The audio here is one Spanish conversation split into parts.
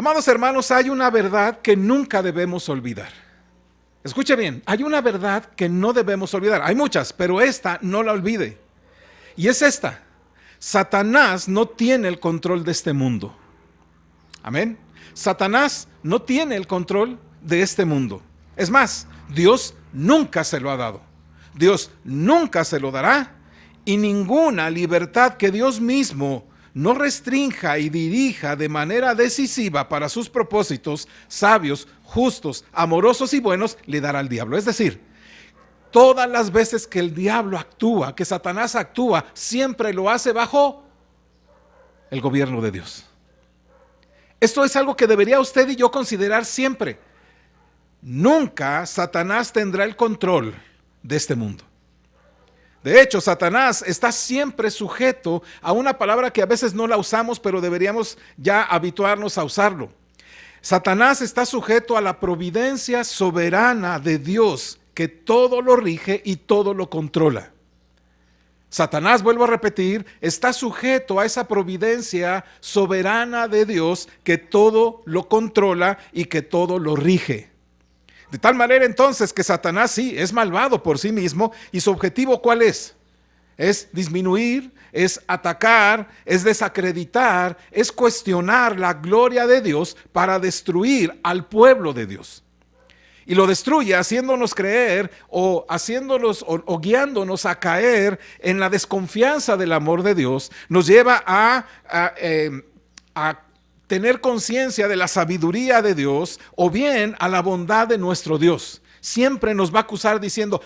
Amados hermanos, hay una verdad que nunca debemos olvidar. Escuche bien, hay una verdad que no debemos olvidar. Hay muchas, pero esta no la olvide. Y es esta: Satanás no tiene el control de este mundo. Amén. Satanás no tiene el control de este mundo. Es más, Dios nunca se lo ha dado. Dios nunca se lo dará, y ninguna libertad que Dios mismo no restrinja y dirija de manera decisiva para sus propósitos sabios, justos, amorosos y buenos, le dará al diablo. Es decir, todas las veces que el diablo actúa, que Satanás actúa, siempre lo hace bajo el gobierno de Dios. Esto es algo que debería usted y yo considerar siempre. Nunca Satanás tendrá el control de este mundo. De hecho, Satanás está siempre sujeto a una palabra que a veces no la usamos, pero deberíamos ya habituarnos a usarlo. Satanás está sujeto a la providencia soberana de Dios, que todo lo rige y todo lo controla. Satanás, vuelvo a repetir, está sujeto a esa providencia soberana de Dios, que todo lo controla y que todo lo rige. De tal manera entonces que Satanás sí es malvado por sí mismo, y su objetivo ¿cuál es? Es disminuir, es atacar, es desacreditar, es cuestionar la gloria de Dios para destruir al pueblo de Dios. Y lo destruye haciéndonos creer o guiándonos a caer en la desconfianza del amor de Dios. Nos lleva a tener conciencia de la sabiduría de Dios, o bien a la bondad de nuestro Dios. Siempre nos va a acusar diciendo: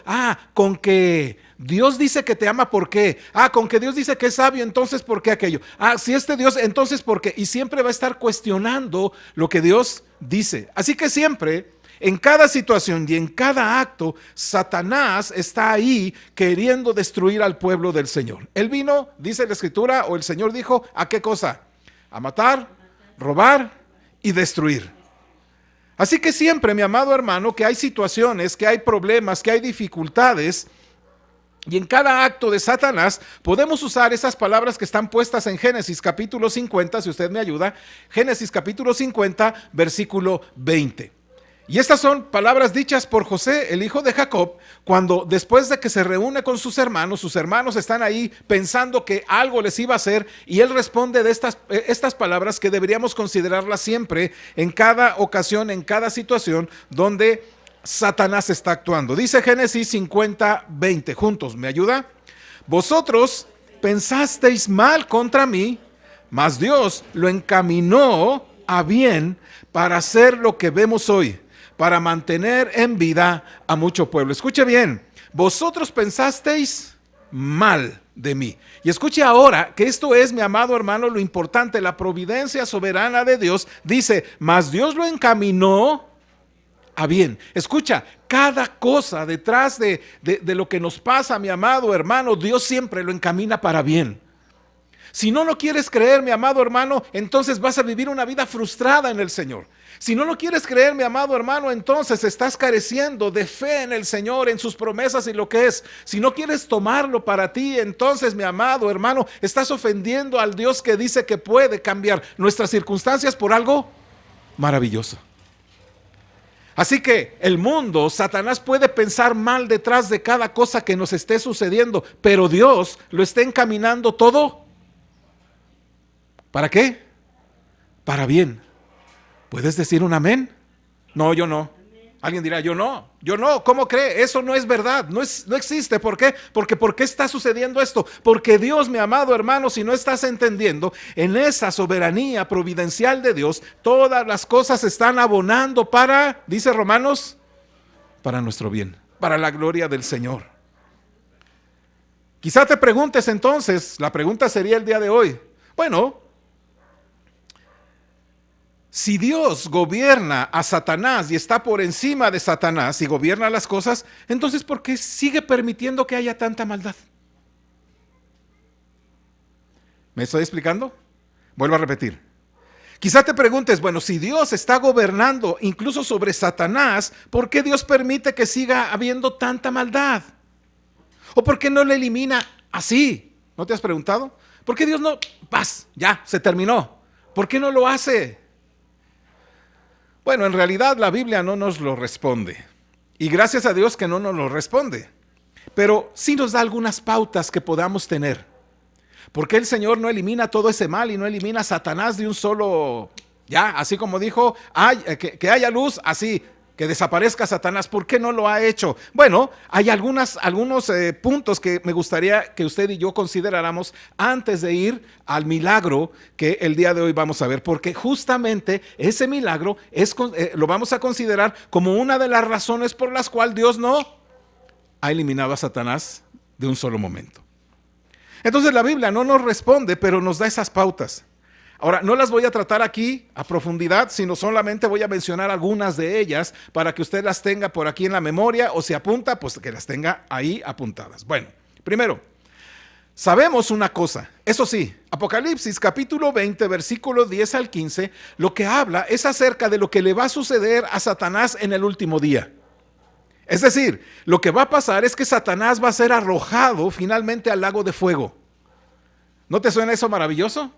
con que Dios dice que te ama, ¿por qué? Con que Dios dice que es sabio, entonces ¿por qué aquello? Si este Dios, entonces ¿por qué? Y siempre va a estar cuestionando lo que Dios dice. Así que siempre, en cada situación y en cada acto, Satanás está ahí queriendo destruir al pueblo del Señor. Él vino, dice la Escritura, o el Señor dijo, ¿a qué cosa? A matar, robar y destruir. Así que siempre, mi amado hermano, que hay situaciones, que hay problemas, que hay dificultades, y en cada acto de Satanás podemos usar esas palabras que están puestas en Génesis capítulo 50, si usted me ayuda, Génesis capítulo 50, versículo 20. Y estas son palabras dichas por José, el hijo de Jacob, cuando después de que se reúne con sus hermanos están ahí pensando que algo les iba a hacer, y él responde de estas palabras que deberíamos considerarlas siempre, en cada ocasión, en cada situación donde Satanás está actuando. Dice Génesis 50, 20, juntos, ¿me ayuda? Vosotros pensasteis mal contra mí, mas Dios lo encaminó a bien para hacer lo que vemos hoy, para mantener en vida a mucho pueblo. Escuche bien, vosotros pensasteis mal de mí. Y escuche ahora que esto es, mi amado hermano, lo importante, la providencia soberana de Dios. Dice, mas Dios lo encaminó a bien. Escucha, cada cosa detrás de lo que nos pasa, mi amado hermano, Dios siempre lo encamina para bien. Si no lo quieres creer, mi amado hermano, entonces vas a vivir una vida frustrada en el Señor. Si no lo quieres creer, mi amado hermano, entonces estás careciendo de fe en el Señor, en sus promesas y lo que es. Si no quieres tomarlo para ti, entonces, mi amado hermano, estás ofendiendo al Dios que dice que puede cambiar nuestras circunstancias por algo maravilloso. Así que el mundo, Satanás puede pensar mal detrás de cada cosa que nos esté sucediendo, pero Dios lo está encaminando todo. ¿Para qué? Para bien. ¿Puedes decir un amén? No, yo no. Alguien dirá, yo no. ¿Cómo cree? Eso no es verdad, no existe. ¿Por qué? Porque ¿por qué está sucediendo esto? Porque Dios, mi amado hermano, si no estás entendiendo, en esa soberanía providencial de Dios, todas las cosas están abonando para, dice Romanos, para nuestro bien, para la gloria del Señor. Quizá te preguntes entonces, la pregunta sería el día de hoy, bueno, si Dios gobierna a Satanás y está por encima de Satanás y gobierna las cosas, entonces ¿por qué sigue permitiendo que haya tanta maldad? ¿Me estoy explicando? Vuelvo a repetir. Quizá te preguntes, bueno, si Dios está gobernando incluso sobre Satanás, ¿por qué Dios permite que siga habiendo tanta maldad? ¿O por qué no le elimina así? ¿No te has preguntado? ¿Por qué Dios no? Paz, ya, se terminó. ¿Por qué no lo hace? Bueno, en realidad la Biblia no nos lo responde. Y gracias a Dios que no nos lo responde. Pero sí nos da algunas pautas que podamos tener. ¿Por qué el Señor no elimina todo ese mal y no elimina a Satanás de un solo, ya, así como dijo, que haya luz, así, que desaparezca Satanás? ¿Por qué no lo ha hecho? Bueno, hay algunos puntos que me gustaría que usted y yo consideráramos antes de ir al milagro que el día de hoy vamos a ver, porque justamente ese milagro lo vamos a considerar como una de las razones por las cuales Dios no ha eliminado a Satanás de un solo momento. Entonces la Biblia no nos responde, pero nos da esas pautas. Ahora, no las voy a tratar aquí a profundidad, sino solamente voy a mencionar algunas de ellas para que usted las tenga por aquí en la memoria, o si apunta, pues que las tenga ahí apuntadas. Bueno, primero, sabemos una cosa, eso sí, Apocalipsis capítulo 20, versículo 10 al 15, lo que habla es acerca de lo que le va a suceder a Satanás en el último día. Es decir, lo que va a pasar es que Satanás va a ser arrojado finalmente al lago de fuego. ¿No te suena eso maravilloso?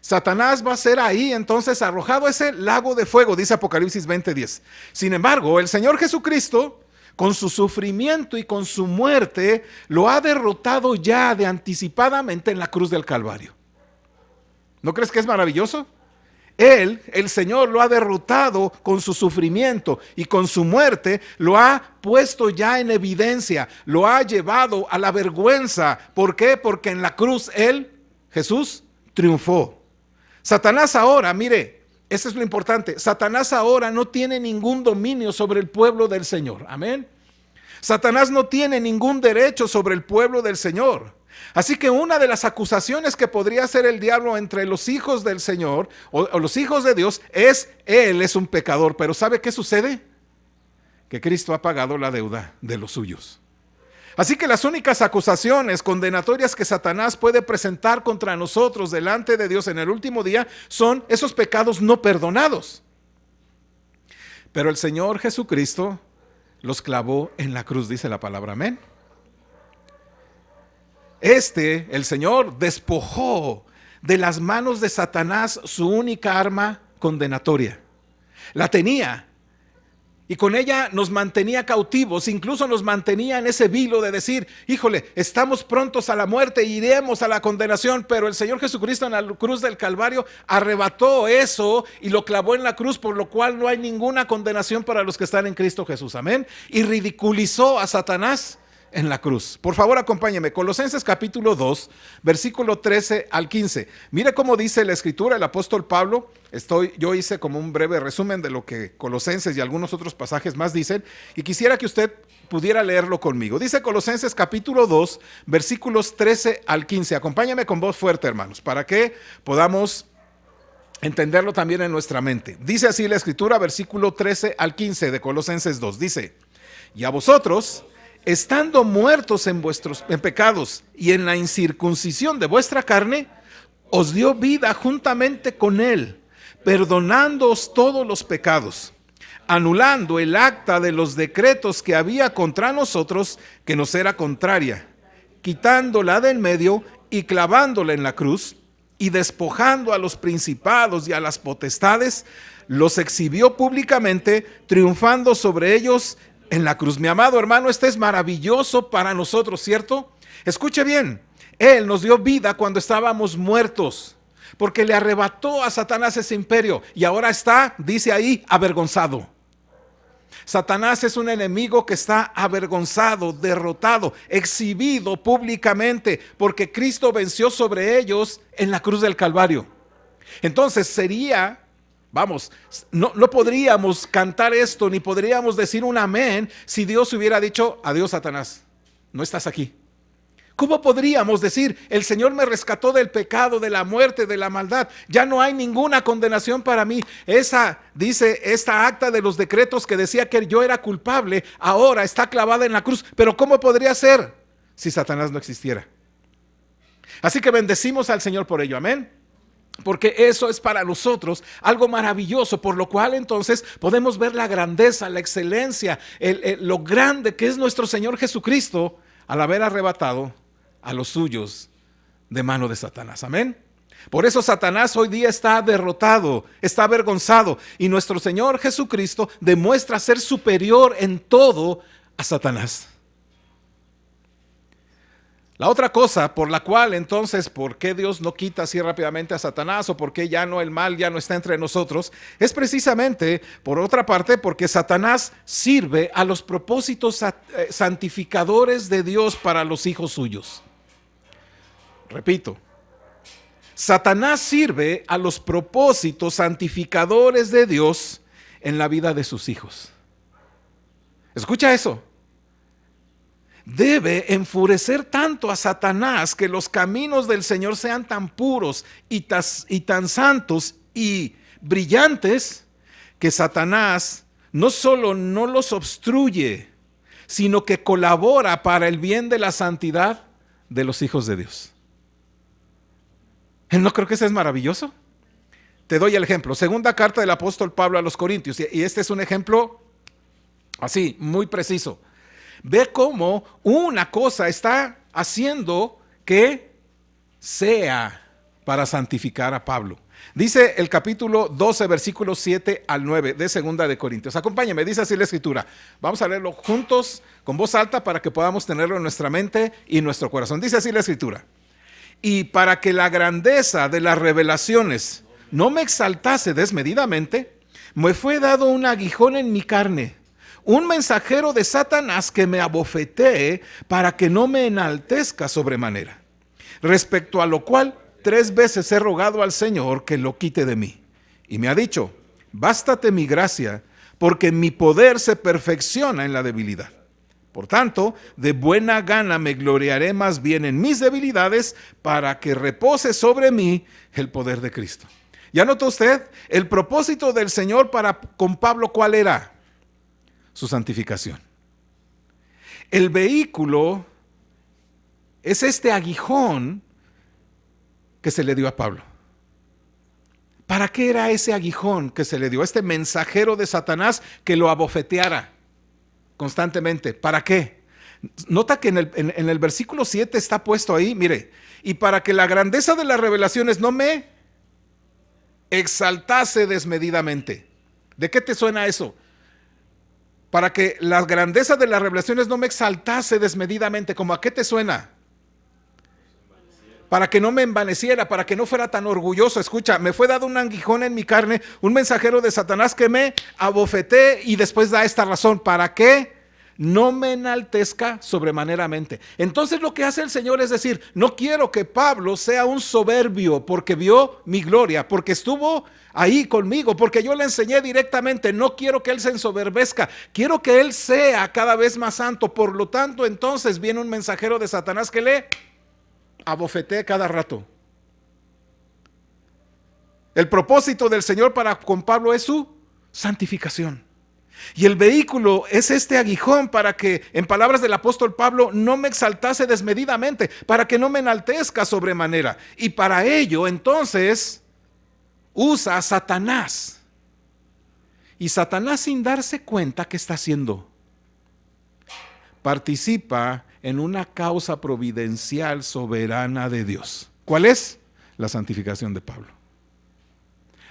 Satanás va a ser ahí entonces arrojado a ese lago de fuego, dice Apocalipsis 20:10. Sin embargo, el Señor Jesucristo, con su sufrimiento y con su muerte, lo ha derrotado ya de anticipadamente en la cruz del Calvario. ¿No crees que es maravilloso? Él, el Señor, lo ha derrotado con su sufrimiento y con su muerte, lo ha puesto ya en evidencia, lo ha llevado a la vergüenza. ¿Por qué? Porque en la cruz Él, Jesús, triunfó. Satanás ahora, mire, eso es lo importante, Satanás ahora no tiene ningún dominio sobre el pueblo del Señor. Amén. Satanás no tiene ningún derecho sobre el pueblo del Señor. Así que una de las acusaciones que podría hacer el diablo entre los hijos del Señor o los hijos de Dios es, él es un pecador. Pero ¿sabe qué sucede? Que Cristo ha pagado la deuda de los suyos. Así que las únicas acusaciones condenatorias que Satanás puede presentar contra nosotros delante de Dios en el último día son esos pecados no perdonados. Pero el Señor Jesucristo los clavó en la cruz, dice la palabra, amén. El Señor despojó de las manos de Satanás su única arma condenatoria. La tenía y con ella nos mantenía cautivos, incluso nos mantenía en ese vilo de decir, híjole, estamos prontos a la muerte, iremos a la condenación, pero el Señor Jesucristo en la cruz del Calvario arrebató eso y lo clavó en la cruz, por lo cual no hay ninguna condenación para los que están en Cristo Jesús, amén. Y ridiculizó a Satanás en la cruz. Por favor, acompáñeme. Colosenses capítulo 2, versículo 13 al 15. Mire cómo dice la escritura, el apóstol Pablo. Yo hice como un breve resumen de lo que Colosenses y algunos otros pasajes más dicen, y quisiera que usted pudiera leerlo conmigo. Dice Colosenses capítulo 2, versículos 13 al 15. Acompáñame con voz fuerte, hermanos, para que podamos entenderlo también en nuestra mente. Dice así la escritura, versículo 13 al 15 de Colosenses 2. Dice, y a vosotros, estando muertos en pecados y en la incircuncisión de vuestra carne, os dio vida juntamente con él, perdonándoos todos los pecados, anulando el acta de los decretos que había contra nosotros, que nos era contraria, quitándola de en medio y clavándola en la cruz, y despojando a los principados y a las potestades, los exhibió públicamente, triunfando sobre ellos en la cruz. Mi amado hermano, este es maravilloso para nosotros, ¿cierto? Escuche bien, Él nos dio vida cuando estábamos muertos, porque le arrebató a Satanás ese imperio y ahora está, dice ahí, avergonzado. Satanás es un enemigo que está avergonzado, derrotado, exhibido públicamente, porque Cristo venció sobre ellos en la cruz del Calvario. Entonces sería... no podríamos cantar esto, ni podríamos decir un amén si Dios hubiera dicho, adiós Satanás, no estás aquí. ¿Cómo podríamos decir, el Señor me rescató del pecado, de la muerte, de la maldad? Ya no hay ninguna condenación para mí. Esta acta de los decretos que decía que yo era culpable, ahora está clavada en la cruz. Pero ¿cómo podría ser si Satanás no existiera? Así que bendecimos al Señor por ello, amén. Porque eso es para nosotros algo maravilloso, por lo cual entonces podemos ver la grandeza, la excelencia, lo grande que es nuestro Señor Jesucristo al haber arrebatado a los suyos de mano de Satanás. Amén. Por eso Satanás hoy día está derrotado, está avergonzado, y nuestro Señor Jesucristo demuestra ser superior en todo a Satanás. La otra cosa por la cual entonces, ¿por qué Dios no quita así rápidamente a Satanás o por qué ya no el mal ya no está entre nosotros? Es precisamente, por otra parte, porque Satanás sirve a los propósitos santificadores de Dios para los hijos suyos. Repito, Satanás sirve a los propósitos santificadores de Dios en la vida de sus hijos. Escucha eso. Debe enfurecer tanto a Satanás que los caminos del Señor sean tan puros y tan santos y brillantes que Satanás no solo no los obstruye, sino que colabora para el bien de la santidad de los hijos de Dios. ¿No creo que eso es maravilloso? Te doy el ejemplo. Segunda carta del apóstol Pablo a los Corintios, y este es un ejemplo así, muy preciso. Ve cómo una cosa está haciendo que sea para santificar a Pablo. Dice el capítulo 12, versículos 7 al 9 de Segunda de Corintios. Acompáñame, dice así la escritura. Vamos a leerlo juntos con voz alta para que podamos tenerlo en nuestra mente y en nuestro corazón. Dice así la escritura. Y para que la grandeza de las revelaciones no me exaltase desmedidamente, me fue dado un aguijón en mi carne, un mensajero de Satanás que me abofetee para que no me enaltezca sobremanera. Respecto a lo cual 3 veces he rogado al Señor que lo quite de mí. Y me ha dicho, bástate mi gracia, porque mi poder se perfecciona en la debilidad. Por tanto, de buena gana me gloriaré más bien en mis debilidades para que repose sobre mí el poder de Cristo. ¿Ya notó usted? El propósito del Señor con Pablo, ¿cuál era? Su santificación. El vehículo es este aguijón que se le dio a Pablo. ¿Para qué era ese aguijón que se le dio? Este mensajero de Satanás que lo abofeteara constantemente. ¿Para qué? Nota que en el versículo 7 está puesto ahí, mire, y para que la grandeza de las revelaciones no me exaltase desmedidamente. ¿De qué te suena eso? Para que la grandeza de las revelaciones no me exaltase desmedidamente. ¿Cómo a qué te suena? Para que no me envaneciera, para que no fuera tan orgulloso. Escucha, me fue dado un aguijón en mi carne, un mensajero de Satanás que me abofeté, y después da esta razón, para que no me enaltezca sobremaneramente. Entonces lo que hace el Señor es decir, no quiero que Pablo sea un soberbio porque vio mi gloria, porque estuvo ahí conmigo, porque yo le enseñé directamente. No quiero que él se ensoberbezca, quiero que él sea cada vez más santo. Por lo tanto, entonces viene un mensajero de Satanás que le abofeté cada rato. El propósito del Señor para con Pablo es su santificación. Y el vehículo es este aguijón para que, en palabras del apóstol Pablo, no me exaltase desmedidamente, para que no me enaltezca sobremanera. Y para ello, entonces, usa a Satanás. Y Satanás, sin darse cuenta, ¿qué está haciendo? Participa en una causa providencial soberana de Dios. ¿Cuál es? La santificación de Pablo.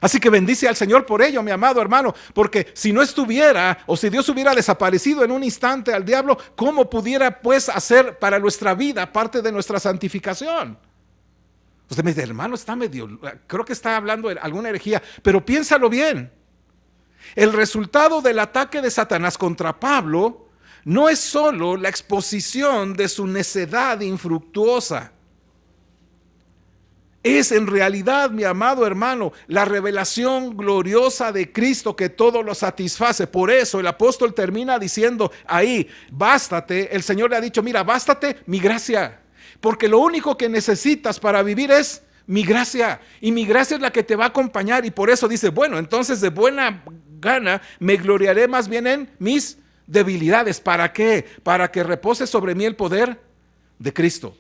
Así que bendice al Señor por ello, mi amado hermano, porque si no estuviera, o si Dios hubiera desaparecido en un instante al diablo, ¿cómo pudiera pues hacer para nuestra vida parte de nuestra santificación? Usted me dice, hermano, creo que está hablando de alguna herejía, pero piénsalo bien. El resultado del ataque de Satanás contra Pablo no es solo la exposición de su necedad infructuosa. Es en realidad, mi amado hermano, la revelación gloriosa de Cristo que todo lo satisface. Por eso el apóstol termina diciendo ahí, bástate, el Señor le ha dicho, mira, bástate mi gracia, porque lo único que necesitas para vivir es mi gracia, y mi gracia es la que te va a acompañar. Y por eso dice, bueno, entonces de buena gana me gloriaré más bien en mis debilidades. ¿Para qué? Para que repose sobre mí el poder de Cristo.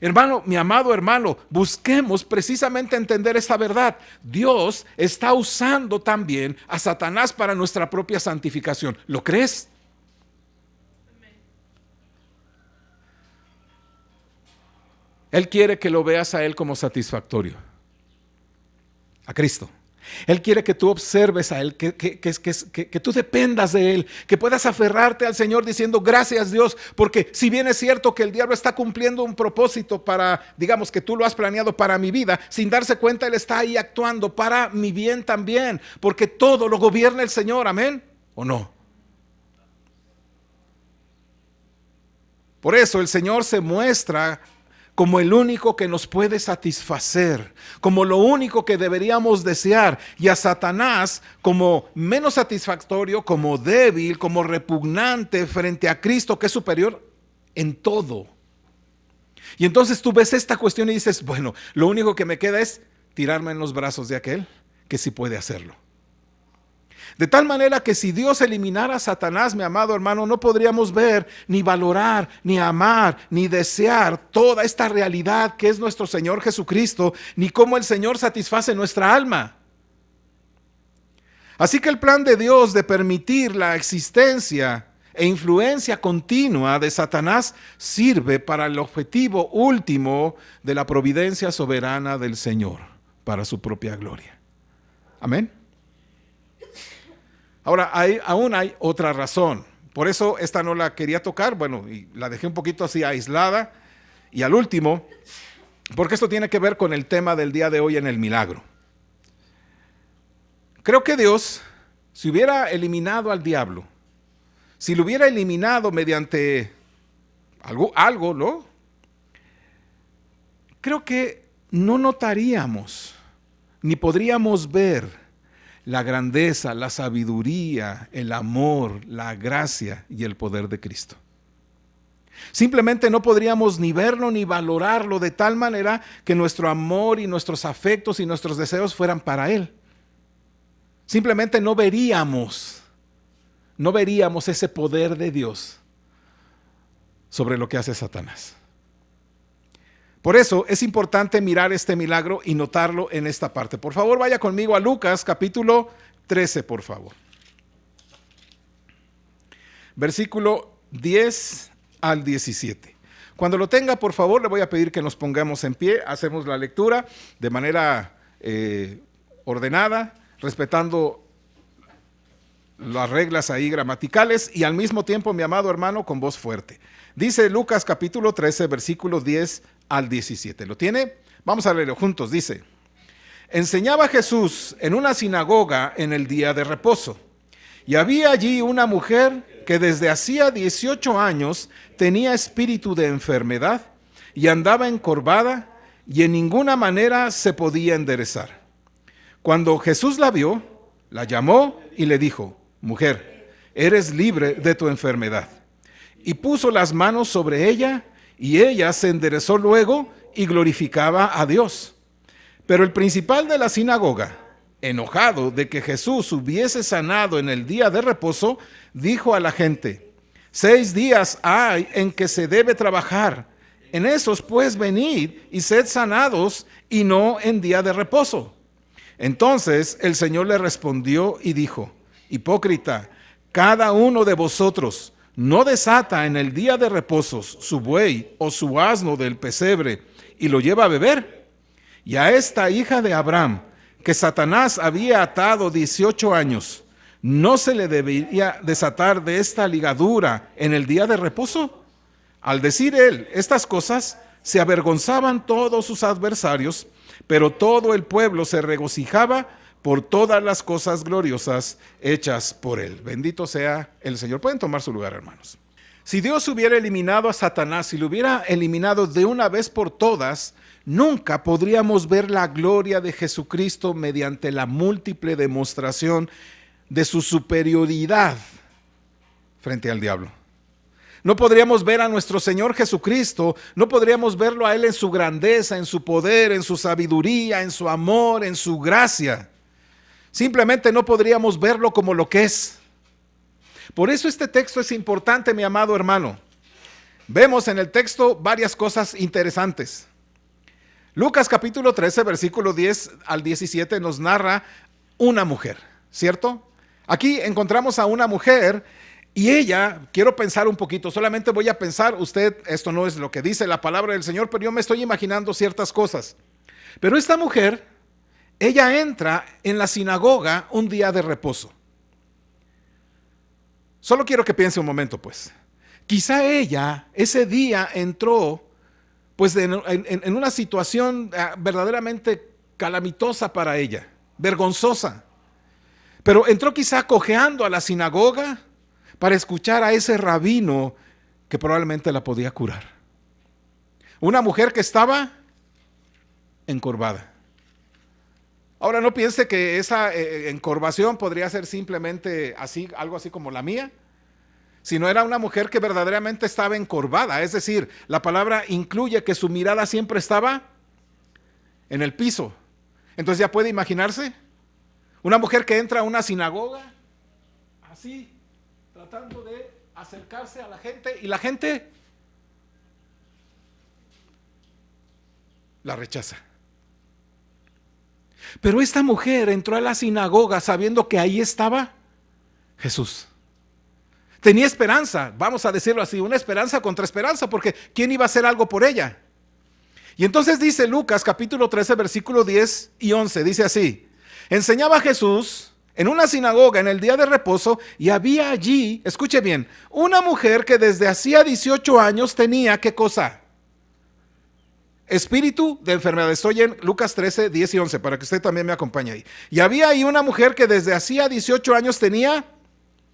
Hermano, mi amado hermano, busquemos precisamente entender esta verdad. Dios está usando también a Satanás para nuestra propia santificación. ¿Lo crees? Él quiere que lo veas a él como satisfactorio. a Cristo. Él quiere que tú observes a Él, que tú dependas de Él, que puedas aferrarte al Señor diciendo gracias Dios, porque si bien es cierto que el diablo está cumpliendo un propósito para, digamos que tú lo has planeado para mi vida, sin darse cuenta Él está ahí actuando para mi bien también, porque todo lo gobierna el Señor, amén, ¿o no? Por eso el Señor se muestra como el único que nos puede satisfacer, como lo único que deberíamos desear, y a Satanás como menos satisfactorio, como débil, como repugnante frente a Cristo, que es superior en todo. Y entonces tú ves esta cuestión y dices, bueno, lo único que me queda es tirarme en los brazos de aquel que sí puede hacerlo. De tal manera que si Dios eliminara a Satanás, mi amado hermano, no podríamos ver, ni valorar, ni amar, ni desear toda esta realidad que es nuestro Señor Jesucristo, ni cómo el Señor satisface nuestra alma. Así que el plan de Dios de permitir la existencia e influencia continua de Satanás sirve para el objetivo último de la providencia soberana del Señor, para su propia gloria. Amén. Ahora, aún hay otra razón. Por eso esta no la quería tocar, bueno, y la dejé un poquito así aislada. Y al último, porque esto tiene que ver con el tema del día de hoy en el milagro. Creo que Dios, si hubiera eliminado al diablo, si lo hubiera eliminado mediante algo, ¿no? Creo que no notaríamos, ni podríamos ver la grandeza, la sabiduría, el amor, la gracia y el poder de Cristo. Simplemente no podríamos ni verlo ni valorarlo de tal manera que nuestro amor y nuestros afectos y nuestros deseos fueran para Él. Simplemente no veríamos ese poder de Dios sobre lo que hace Satanás. Por eso es importante mirar este milagro y notarlo en esta parte. Por favor, vaya conmigo a Lucas capítulo 13, por favor. Versículo 10 al 17. Cuando lo tenga, por favor, le voy a pedir que nos pongamos en pie. Hacemos la lectura de manera ordenada, respetando las reglas ahí gramaticales y al mismo tiempo, mi amado hermano, con voz fuerte. Dice Lucas capítulo 13, versículo 10 al 17. ¿Lo tiene? Vamos a leerlo juntos. Dice: enseñaba Jesús en una sinagoga en el día de reposo, y había allí una mujer que desde hacía 18 años tenía espíritu de enfermedad y andaba encorvada y en ninguna manera se podía enderezar. Cuando Jesús la vio, la llamó y le dijo: mujer, eres libre de tu enfermedad. Y puso las manos sobre ella, y ella se enderezó luego y glorificaba a Dios. Pero el principal de la sinagoga, enojado de que Jesús hubiese sanado en el día de reposo, dijo a la gente: 6 días hay en que se debe trabajar. En esos pues venid y sed sanados, y no en día de reposo. Entonces el Señor le respondió y dijo: hipócrita, cada uno de vosotros no desata en el día de reposos su buey o su asno del pesebre y lo lleva a beber. Y a esta hija de Abraham, que Satanás había atado 18 años, ¿no se le debería desatar de esta ligadura en el día de reposo? Al decir él estas cosas, se avergonzaban todos sus adversarios, pero todo el pueblo se regocijaba por todas las cosas gloriosas hechas por él. Bendito sea el Señor. Pueden tomar su lugar, hermanos. Si Dios hubiera eliminado a Satanás, si lo hubiera eliminado de una vez por todas, nunca podríamos ver la gloria de Jesucristo mediante la múltiple demostración de su superioridad frente al diablo. No podríamos ver a nuestro Señor Jesucristo, no podríamos verlo a Él en su grandeza, en su poder, en su sabiduría, en su amor, en su gracia. Simplemente no podríamos verlo como lo que es. Por eso este texto es importante, mi amado hermano. Vemos en el texto varias cosas interesantes. Lucas capítulo 13, versículo 10 al 17 nos narra una mujer, ¿cierto? Aquí encontramos a una mujer y ella, quiero pensar un poquito, solamente voy a pensar, esto no es lo que dice la palabra del Señor, pero yo me estoy imaginando ciertas cosas. Pero esta mujer ella entra en la sinagoga un día de reposo. Solo quiero que piense un momento, pues. Quizá ella ese día entró pues en una situación verdaderamente calamitosa para ella, vergonzosa. Pero entró quizá cojeando a la sinagoga para escuchar a ese rabino que probablemente la podía curar. Una mujer que estaba encorvada. Ahora no piense que esa encorvación podría ser simplemente así, algo así como la mía, sino era una mujer que verdaderamente estaba encorvada. Es decir, la palabra incluye que su mirada siempre estaba en el piso. Entonces ya puede imaginarse una mujer que entra a una sinagoga así, tratando de acercarse a la gente, y la gente la rechaza. Pero esta mujer entró a la sinagoga sabiendo que ahí estaba Jesús. Tenía esperanza, vamos a decirlo así, una esperanza contra esperanza, porque ¿quién iba a hacer algo por ella? Y entonces dice Lucas capítulo 13, versículo 10 y 11, dice así: enseñaba Jesús en una sinagoga en el día de reposo, y había allí, escuche bien, una mujer que desde hacía 18 años tenía, ¿qué cosa? Espíritu de enfermedad. Estoy en Lucas 13, 10 y 11, para que usted también me acompañe ahí. Y había ahí una mujer que desde hacía 18 años tenía,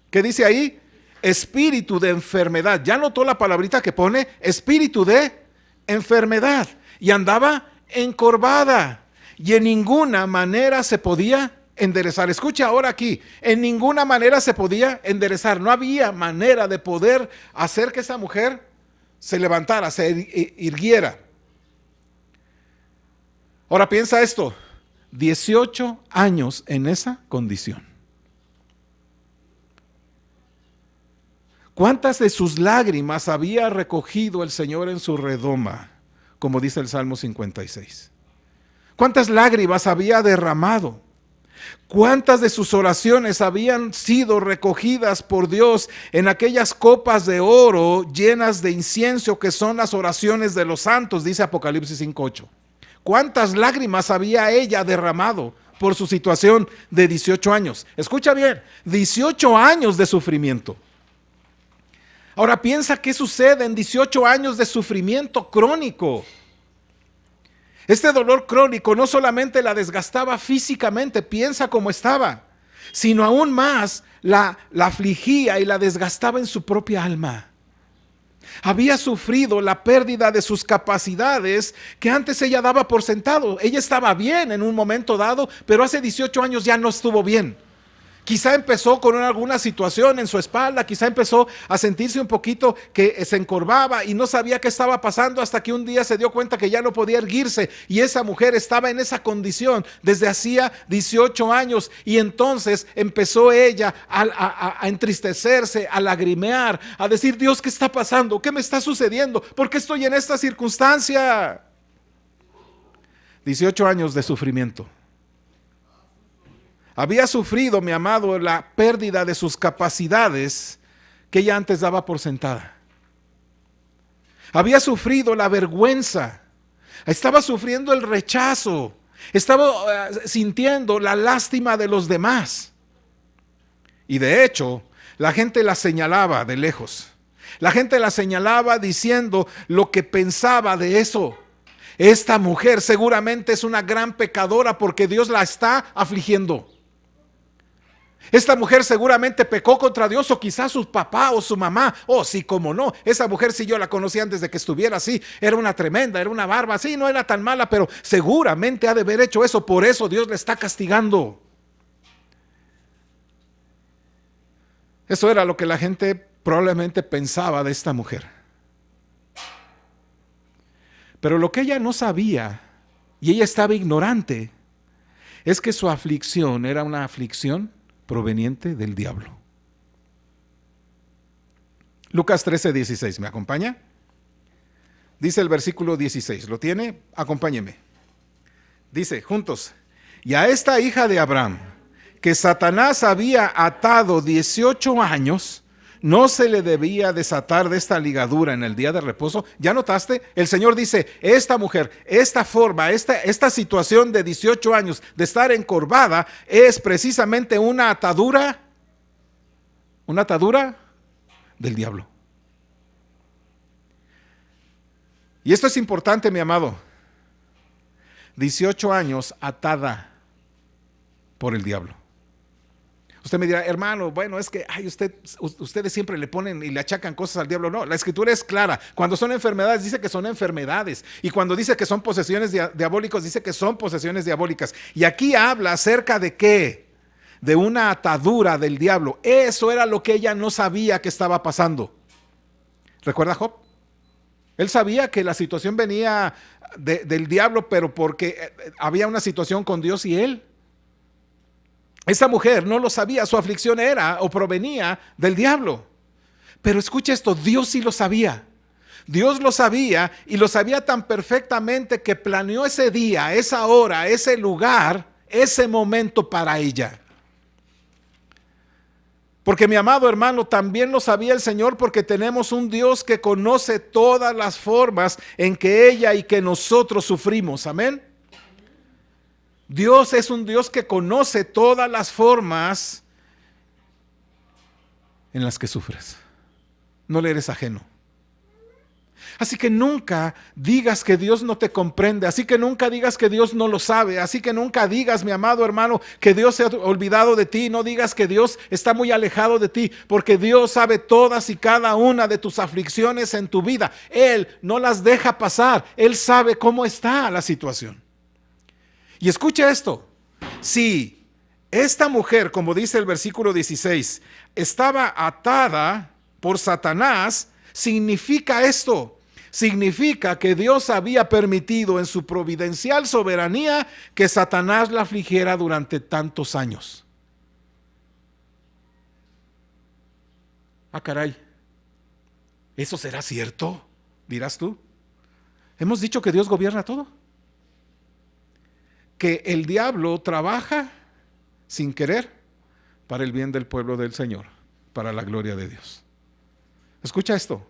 ¿qué dice ahí? Espíritu de enfermedad. Ya notó la palabrita que pone, espíritu de enfermedad. Y andaba encorvada, y en ninguna manera se podía enderezar. Escucha ahora aquí, en ninguna manera se podía enderezar. No había manera de poder hacer que esa mujer se levantara, se irguiera. Ahora piensa esto, 18 años en esa condición. ¿Cuántas de sus lágrimas había recogido el Señor en su redoma? Como dice el Salmo 56. ¿Cuántas lágrimas había derramado? ¿Cuántas de sus oraciones habían sido recogidas por Dios en aquellas copas de oro llenas de incienso que son las oraciones de los santos? Dice Apocalipsis 5:8. ¿Cuántas lágrimas había ella derramado por su situación de 18 años? Escucha bien, 18 años de sufrimiento. Ahora piensa qué sucede en 18 años de sufrimiento crónico. Este dolor crónico no solamente la desgastaba físicamente, piensa cómo estaba, sino aún más la afligía y la desgastaba en su propia alma. Había sufrido la pérdida de sus capacidades que antes ella daba por sentado. Ella estaba bien en un momento dado, pero hace 18 años ya no estuvo bien. Quizá empezó con alguna situación en su espalda, quizá empezó a sentirse un poquito que se encorvaba y no sabía qué estaba pasando, hasta que un día se dio cuenta que ya no podía erguirse, y esa mujer estaba en esa condición desde hacía 18 años, y entonces empezó ella a entristecerse, a lagrimear, a decir: Dios, ¿qué está pasando? ¿Qué me está sucediendo? ¿Por qué estoy en esta circunstancia? 18 años de sufrimiento. Había sufrido, mi amado, la pérdida de sus capacidades que ella antes daba por sentada. Había sufrido la vergüenza. Estaba sufriendo el rechazo. Estaba sintiendo la lástima de los demás. Y de hecho, la gente la señalaba de lejos. La gente la señalaba diciendo lo que pensaba de eso. Esta mujer seguramente es una gran pecadora porque Dios la está afligiendo. Esta mujer seguramente pecó contra Dios, o quizás su papá o su mamá. Oh, sí, cómo no. Esa mujer, sí, yo la conocí antes de que estuviera así. Era una tremenda, era una barba. Sí, no era tan mala, pero seguramente ha de haber hecho eso. Por eso Dios le está castigando. Eso era lo que la gente probablemente pensaba de esta mujer. Pero lo que ella no sabía, y ella estaba ignorante, es que su aflicción era una aflicción proveniente del diablo. Lucas 13, 16, ¿me acompaña? Dice el versículo 16, ¿lo tiene? Acompáñeme. Dice, juntos: y a esta hija de Abraham, que Satanás había atado 18 años, ¿no se le debía desatar de esta ligadura en el día de reposo? ¿Ya notaste? El Señor dice, esta mujer, esta forma, esta situación de 18 años de estar encorvada es precisamente una atadura del diablo. Y esto es importante, mi amado. 18 años atada por el diablo. Usted me dirá, hermano, bueno, es que ustedes siempre le ponen y le achacan cosas al diablo. No, la escritura es clara. Cuando son enfermedades, dice que son enfermedades. Y cuando dice que son posesiones diabólicas, dice que son posesiones diabólicas. Y aquí habla acerca de ¿qué? De una atadura del diablo. Eso era lo que ella no sabía que estaba pasando. ¿Recuerda Job? Él sabía que la situación venía del diablo, pero porque había una situación con Dios y él. Esa mujer no lo sabía, su aflicción era o provenía del diablo. Pero escucha esto, Dios sí lo sabía. Dios lo sabía y lo sabía tan perfectamente que planeó ese día, esa hora, ese lugar, ese momento para ella. Porque mi amado hermano, también lo sabía el Señor, porque tenemos un Dios que conoce todas las formas en que ella y que nosotros sufrimos. Amén. Dios es un Dios que conoce todas las formas en las que sufres. No le eres ajeno. Así que nunca digas que Dios no te comprende, así que nunca digas que Dios no lo sabe, así que nunca digas, mi amado hermano, que Dios se ha olvidado de ti, no digas que Dios está muy alejado de ti, porque Dios sabe todas y cada una de tus aflicciones en tu vida. Él no las deja pasar, Él sabe cómo está la situación. Y escucha esto, si esta mujer, como dice el versículo 16, estaba atada por Satanás, significa esto. Significa que Dios había permitido en su providencial soberanía que Satanás la afligiera durante tantos años. Ah, caray, ¿eso será cierto? Dirás tú. Hemos dicho que Dios gobierna todo. Que el diablo trabaja sin querer para el bien del pueblo del Señor, para la gloria de Dios. Escucha esto.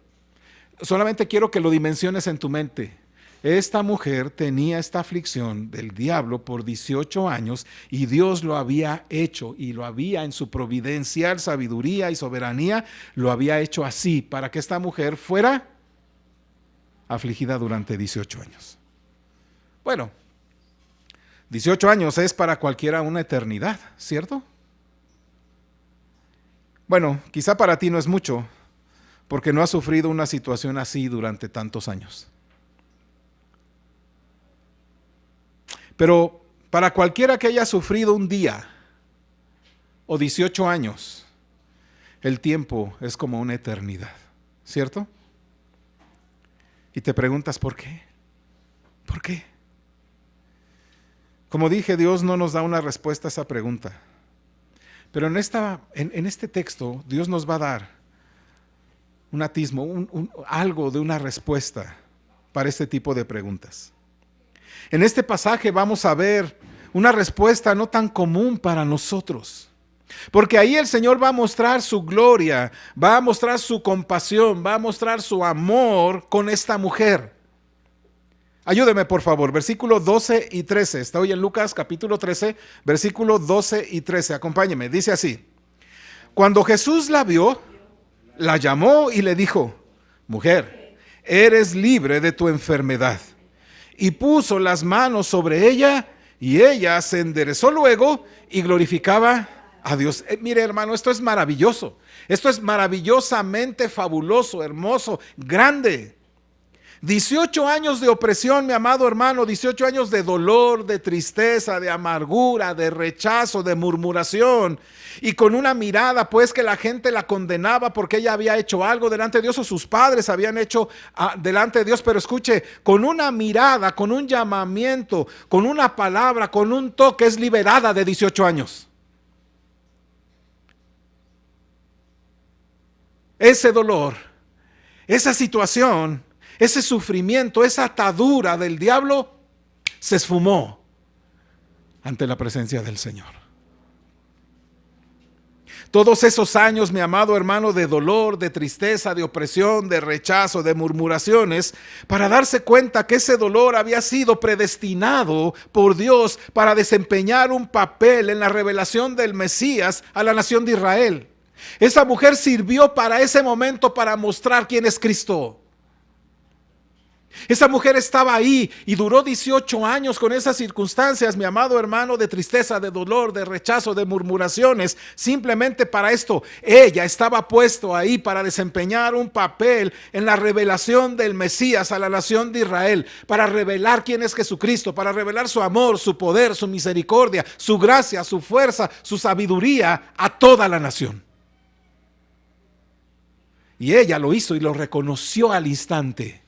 Solamente quiero que lo dimensiones en tu mente. Esta mujer tenía esta aflicción del diablo por 18 años y Dios lo había hecho y lo había en su providencial sabiduría y soberanía, lo había hecho así para que esta mujer fuera afligida durante 18 años. Bueno, 18 años es para cualquiera una eternidad, ¿cierto? Bueno, quizá para ti no es mucho, porque no has sufrido una situación así durante tantos años. Pero para cualquiera que haya sufrido un día o 18 años, el tiempo es como una eternidad, ¿cierto? Y te preguntas, ¿por qué? ¿Por qué? Como dije, Dios no nos da una respuesta a esa pregunta. Pero en este texto, Dios nos va a dar un atismo, algo de una respuesta para este tipo de preguntas. En este pasaje vamos a ver una respuesta no tan común para nosotros. Porque ahí el Señor va a mostrar su gloria, va a mostrar su compasión, va a mostrar su amor con esta mujer. Ayúdeme por favor, versículos 12 y 13. Está hoy en Lucas capítulo 13, versículos 12 y 13. Acompáñeme, dice así. Cuando Jesús la vio, la llamó y le dijo, mujer, eres libre de tu enfermedad. Y puso las manos sobre ella y ella se enderezó luego y glorificaba a Dios. Mire hermano, esto es maravilloso. Esto es maravillosamente fabuloso, hermoso, grande. 18 años de opresión, mi amado hermano, 18 años de dolor, de tristeza, de amargura, de rechazo, de murmuración, y con una mirada pues que la gente la condenaba porque ella había hecho algo delante de Dios o sus padres habían hecho delante de Dios, pero escuche, con una mirada, con un llamamiento, con una palabra, con un toque es liberada de 18 años. Ese dolor, esa situación, ese sufrimiento, esa atadura del diablo se esfumó ante la presencia del Señor. Todos esos años, mi amado hermano, de dolor, de tristeza, de opresión, de rechazo, de murmuraciones, para darse cuenta que ese dolor había sido predestinado por Dios para desempeñar un papel en la revelación del Mesías a la nación de Israel. Esa mujer sirvió para ese momento para mostrar quién es Cristo. Esa mujer estaba ahí y duró 18 años con esas circunstancias, mi amado hermano, de tristeza, de dolor, de rechazo, de murmuraciones, simplemente para esto. Ella estaba puesto ahí para desempeñar un papel en la revelación del Mesías a la nación de Israel, para revelar quién es Jesucristo, para revelar su amor, su poder, su misericordia, su gracia, su fuerza, su sabiduría a toda la nación. Y ella lo hizo y lo reconoció al instante.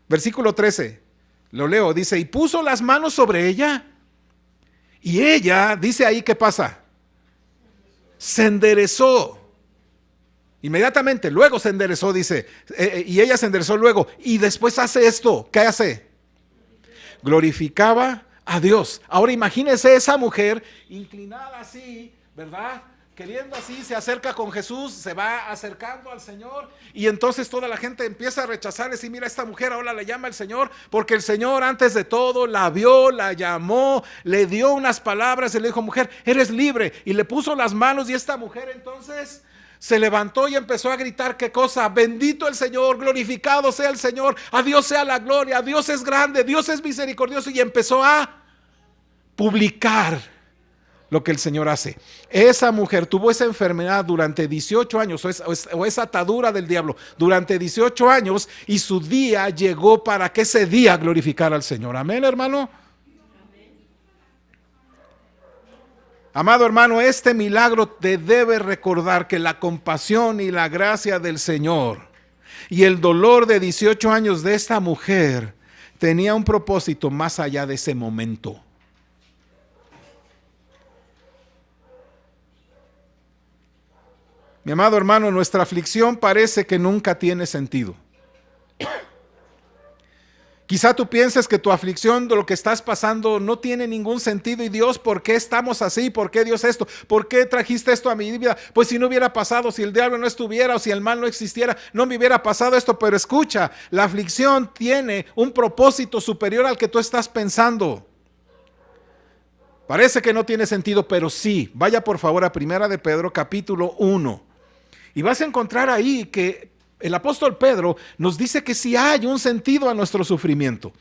Versículo 13, lo leo, dice, y puso las manos sobre ella, y ella, dice ahí, ¿qué pasa? Se enderezó. Inmediatamente, luego se enderezó, dice, y ella se enderezó luego, y después hace esto, ¿qué hace? Glorificaba a Dios. Ahora imagínese esa mujer inclinada así, ¿verdad? Queriendo así, se acerca con Jesús, se va acercando al Señor y entonces toda la gente empieza a rechazarle. Y mira, esta mujer ahora le llama al Señor porque el Señor antes de todo la vio, la llamó, le dio unas palabras y le dijo, mujer, eres libre, y le puso las manos y esta mujer entonces se levantó y empezó a gritar, ¿qué cosa? Bendito el Señor, glorificado sea el Señor, a Dios sea la gloria, Dios es grande, Dios es misericordioso, y empezó a publicar lo que el Señor hace. Esa mujer tuvo esa enfermedad durante 18 años, o esa atadura del diablo, durante 18 años, y su día llegó para que ese día glorificara al Señor. Amén, hermano. Amado hermano, este milagro te debe recordar que la compasión y la gracia del Señor y el dolor de 18 años de esta mujer tenía un propósito más allá de ese momento. Mi amado hermano, nuestra aflicción parece que nunca tiene sentido. Quizá tú pienses que tu aflicción, de lo que estás pasando, no tiene ningún sentido. Y Dios, ¿por qué estamos así? ¿Por qué Dios esto? ¿Por qué trajiste esto a mi vida? Pues si no hubiera pasado, si el diablo no estuviera o si el mal no existiera, no me hubiera pasado esto. Pero escucha, la aflicción tiene un propósito superior al que tú estás pensando. Parece que no tiene sentido, pero sí. Vaya por favor a 1 de Pedro capítulo 1. Y vas a encontrar ahí que el apóstol Pedro nos dice que sí hay un sentido a nuestro sufrimiento.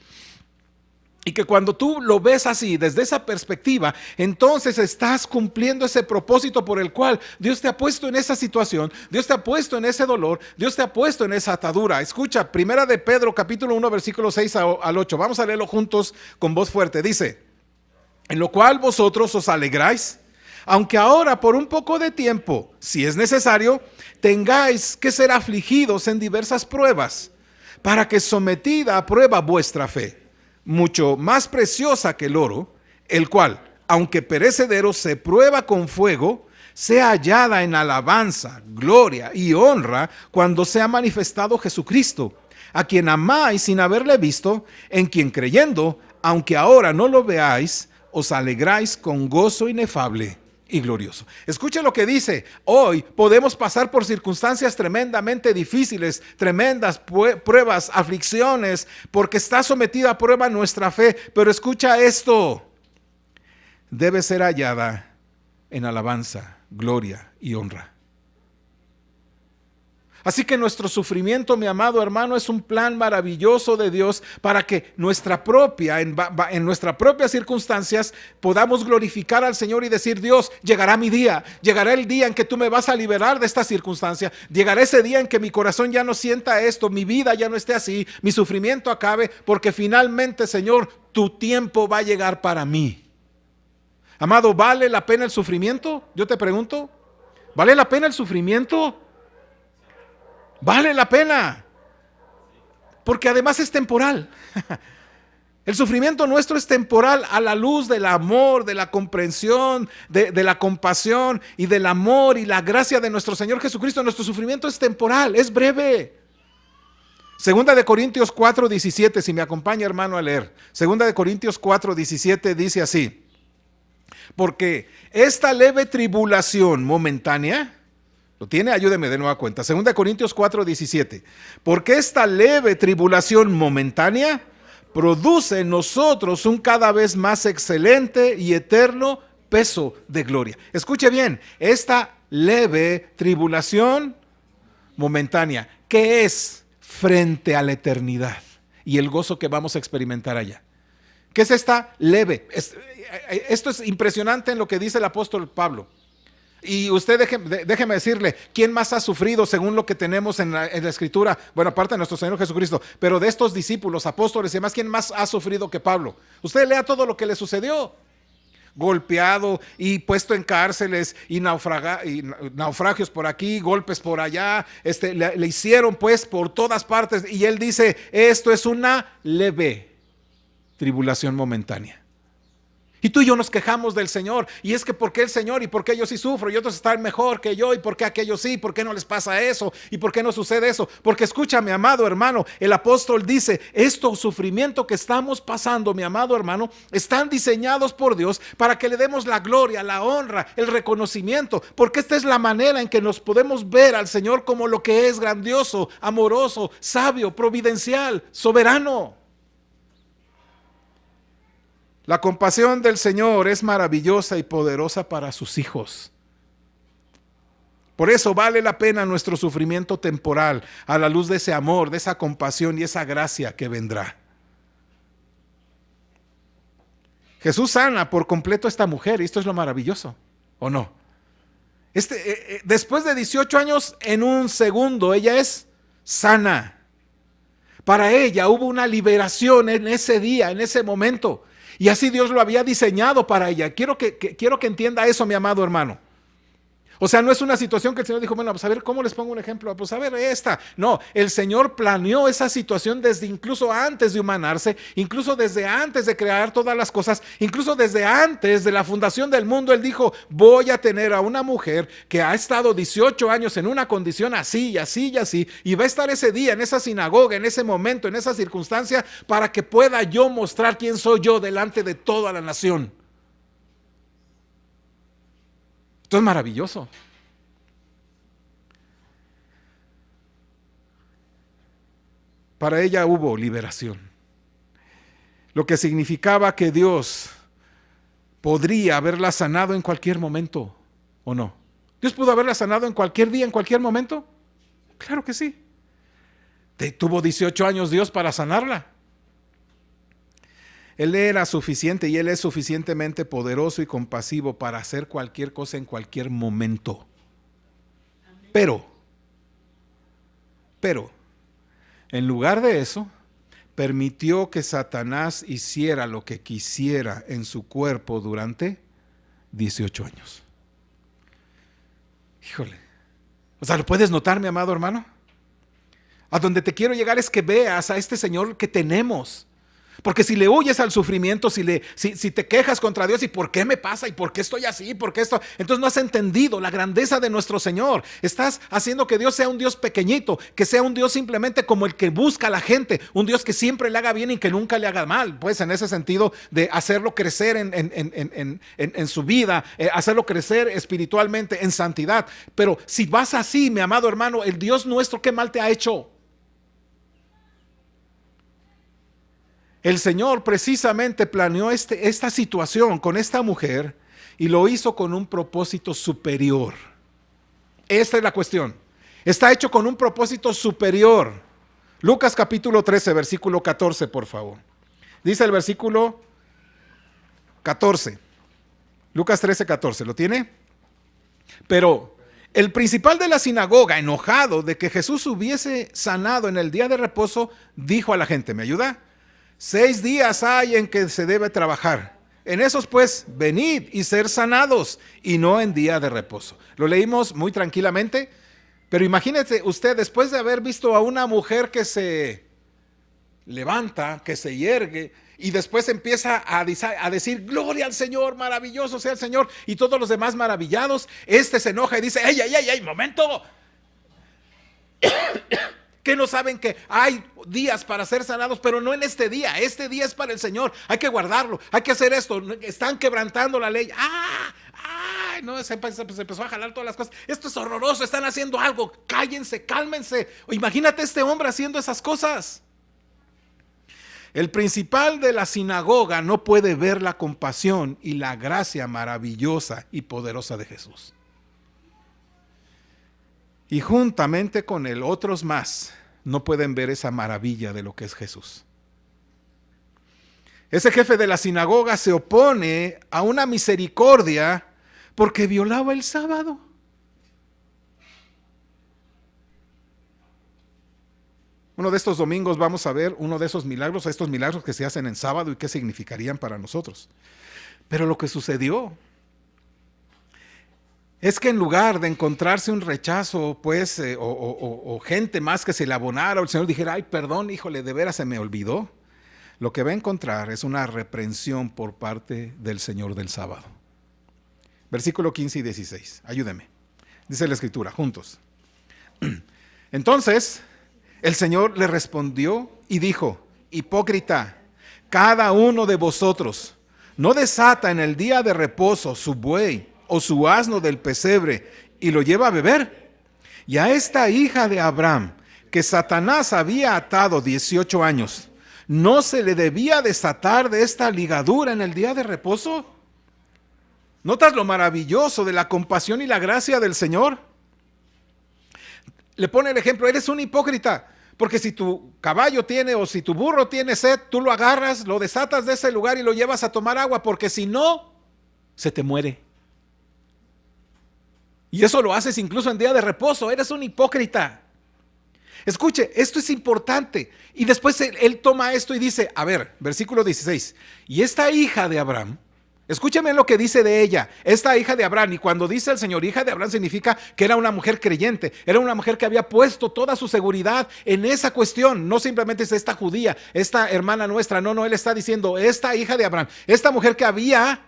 Y que cuando tú lo ves así, desde esa perspectiva, entonces estás cumpliendo ese propósito por el cual Dios te ha puesto en esa situación, Dios te ha puesto en ese dolor, Dios te ha puesto en esa atadura. Escucha, 1 de Pedro capítulo 1, versículo 6 al 8. Vamos a leerlo juntos con voz fuerte. Dice, en lo cual vosotros os alegráis, aunque ahora por un poco de tiempo, si es necesario, tengáis que ser afligidos en diversas pruebas, para que sometida a prueba vuestra fe, mucho más preciosa que el oro, el cual, aunque perecedero, se prueba con fuego, sea hallada en alabanza, gloria y honra cuando sea manifestado Jesucristo, a quien amáis sin haberle visto, en quien creyendo, aunque ahora no lo veáis, os alegráis con gozo inefable y glorioso. Escucha lo que dice. Hoy podemos pasar por circunstancias tremendamente difíciles, tremendas pruebas, aflicciones, porque está sometida a prueba nuestra fe. Pero escucha esto: debe ser hallada en alabanza, gloria y honra. Así que nuestro sufrimiento, mi amado hermano, es un plan maravilloso de Dios para que en nuestras propias circunstancias podamos glorificar al Señor y decir: Dios, llegará mi día, llegará el día en que tú me vas a liberar de esta circunstancia, llegará ese día en que mi corazón ya no sienta esto, mi vida ya no esté así, mi sufrimiento acabe, porque finalmente, Señor, tu tiempo va a llegar para mí. Amado, ¿vale la pena el sufrimiento? Yo te pregunto, ¿vale la pena el sufrimiento? Vale la pena, porque además es temporal. El sufrimiento nuestro es temporal a la luz del amor, de la comprensión, de la compasión y del amor y la gracia de nuestro Señor Jesucristo. Nuestro sufrimiento es temporal, es breve. Segunda de Corintios 4:17, si me acompaña, hermano, a leer. Segunda de Corintios 4:17 dice así: Porque esta leve tribulación momentánea, ¿lo tiene? Ayúdeme de nueva cuenta. 2 Corintios 4:17. Porque esta leve tribulación momentánea produce en nosotros un cada vez más excelente y eterno peso de gloria. Escuche bien, esta leve tribulación momentánea, ¿qué es frente a la eternidad y el gozo que vamos a experimentar allá? ¿Qué es esta leve? Esto es impresionante en lo que dice el apóstol Pablo. Y usted déjeme decirle, ¿quién más ha sufrido según lo que tenemos en la Escritura? Bueno, aparte de nuestro Señor Jesucristo, pero de estos discípulos, apóstoles y demás, ¿quién más ha sufrido que Pablo? Usted lea todo lo que le sucedió. Golpeado y puesto en cárceles y naufragios por aquí, golpes por allá, le hicieron pues por todas partes. Y él dice, esto es una leve tribulación momentánea. Y tú y yo nos quejamos del Señor, y es que ¿por qué el Señor? ¿Y por qué yo sí sufro? Y otros están mejor que yo, ¿y por qué aquellos sí? ¿Por qué no les pasa eso? ¿Y por qué no sucede eso? Porque escucha, mi amado hermano, el apóstol dice, estos sufrimientos que estamos pasando, mi amado hermano, están diseñados por Dios para que le demos la gloria, la honra, el reconocimiento, porque esta es la manera en que nos podemos ver al Señor como lo que es: grandioso, amoroso, sabio, providencial, soberano. La compasión del Señor es maravillosa y poderosa para sus hijos. Por eso vale la pena nuestro sufrimiento temporal a la luz de ese amor, de esa compasión y esa gracia que vendrá. Jesús sana por completo a esta mujer, y esto es lo maravilloso, ¿o no? Después de 18 años, en un segundo, ella es sana. Para ella hubo una liberación en ese día, en ese momento. Y así Dios lo había diseñado para ella. Quiero que entienda eso, mi amado hermano. O sea, no es una situación que el Señor dijo, bueno, pues a ver, ¿cómo les pongo un ejemplo? Pues a ver, esta. No, el Señor planeó esa situación desde incluso antes de humanarse, incluso desde antes de crear todas las cosas, incluso desde antes de la fundación del mundo. Él dijo, voy a tener a una mujer que ha estado 18 años en una condición así y así y así, y va a estar ese día en esa sinagoga, en ese momento, en esa circunstancia, para que pueda yo mostrar quién soy yo delante de toda la nación. Esto es maravilloso. Para ella hubo liberación, lo que significaba que Dios podría haberla sanado en cualquier momento, ¿o no? ¿Dios pudo haberla sanado en cualquier día, en cualquier momento? Claro que sí. Tuvo 18 años Dios para sanarla. Él era suficiente y Él es suficientemente poderoso y compasivo para hacer cualquier cosa en cualquier momento. Pero, en lugar de eso, permitió que Satanás hiciera lo que quisiera en su cuerpo durante 18 años. Híjole. O sea, ¿lo puedes notar, mi amado hermano? A donde te quiero llegar es que veas a este Señor que tenemos. Porque si le huyes al sufrimiento, si te quejas contra Dios, ¿y por qué me pasa? ¿Y por qué estoy así? ¿Por qué esto? Entonces no has entendido la grandeza de nuestro Señor. Estás haciendo que Dios sea un Dios pequeñito, que sea un Dios simplemente como el que busca a la gente, un Dios que siempre le haga bien y que nunca le haga mal. Pues en ese sentido de hacerlo crecer en su vida, hacerlo crecer espiritualmente en santidad. Pero si vas así, mi amado hermano, el Dios nuestro, ¿qué mal te ha hecho? El Señor precisamente planeó esta situación con esta mujer y lo hizo con un propósito superior. Esta es la cuestión. Está hecho con un propósito superior. Lucas capítulo 13, versículo 14, por favor. Dice el versículo 14. Lucas 13, 14. ¿Lo tiene? Pero el principal de la sinagoga, enojado de que Jesús hubiese sanado en el día de reposo, dijo a la gente, ¿me ayuda? 6 días hay en que se debe trabajar. En esos pues, venid y ser sanados, y no en día de reposo. Lo leímos muy tranquilamente, pero imagínese usted, después de haber visto a una mujer que se levanta, que se yergue, y después empieza a decir, gloria al Señor, maravilloso sea el Señor, y todos los demás maravillados, se enoja y dice, ¡ey, momento! ¿Qué no saben que hay días para ser sanados, pero no en este día? Este día es para el Señor, hay que guardarlo, hay que hacer esto. Están quebrantando la ley. No, se empezó a jalar todas las cosas. Esto es horroroso, están haciendo algo. Cállense, cálmense. Imagínate este hombre haciendo esas cosas. El principal de la sinagoga no puede ver la compasión y la gracia maravillosa y poderosa de Jesús. Y juntamente con él, otros más no pueden ver esa maravilla de lo que es Jesús. Ese jefe de la sinagoga se opone a una misericordia porque violaba el sábado. Uno de estos domingos vamos a ver uno de esos milagros, estos milagros que se hacen en sábado y qué significarían para nosotros. Pero lo que sucedió es que en lugar de encontrarse un rechazo, pues, o gente más que se le abonara, o el Señor dijera, ay, perdón, híjole, de veras se me olvidó, lo que va a encontrar es una reprensión por parte del Señor del sábado. Versículo 15 y 16, ayúdeme. Dice la Escritura, juntos. Entonces, el Señor le respondió y dijo, hipócrita, cada uno de vosotros no desata en el día de reposo su buey o su asno del pesebre y lo lleva a beber. Y a esta hija de Abraham, que Satanás había atado 18 años, ¿no se le debía desatar de esta ligadura en el día de reposo? ¿Notas lo maravilloso de la compasión y la gracia del Señor? Le pone el ejemplo, eres un hipócrita, porque si tu caballo tiene o si tu burro tiene sed, tú lo agarras, lo desatas de ese lugar y lo llevas a tomar agua, porque si no, se te muere. Y eso lo haces incluso en día de reposo, eres un hipócrita. Escuche, esto es importante. Y después él toma esto y dice, a ver, versículo 16, y esta hija de Abraham, escúcheme lo que dice de ella, esta hija de Abraham, y cuando dice el Señor hija de Abraham significa que era una mujer creyente, era una mujer que había puesto toda su seguridad en esa cuestión, no simplemente es esta judía, esta hermana nuestra, no, él está diciendo esta hija de Abraham, esta mujer que había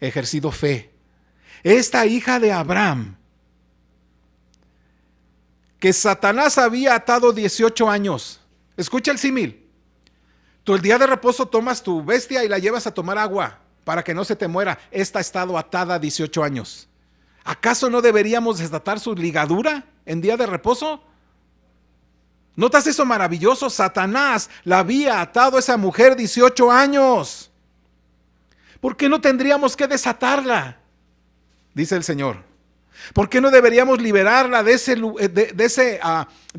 ejercido fe, esta hija de Abraham, que Satanás había atado 18 años, escucha el símil, tú el día de reposo tomas tu bestia y la llevas a tomar agua, para que no se te muera, esta ha estado atada 18 años. ¿Acaso no deberíamos desatar su ligadura en día de reposo? ¿Notas eso maravilloso? Satanás la había atado a esa mujer 18 años. ¿Por qué no tendríamos que desatarla? Dice el Señor. ¿Por qué no deberíamos liberarla de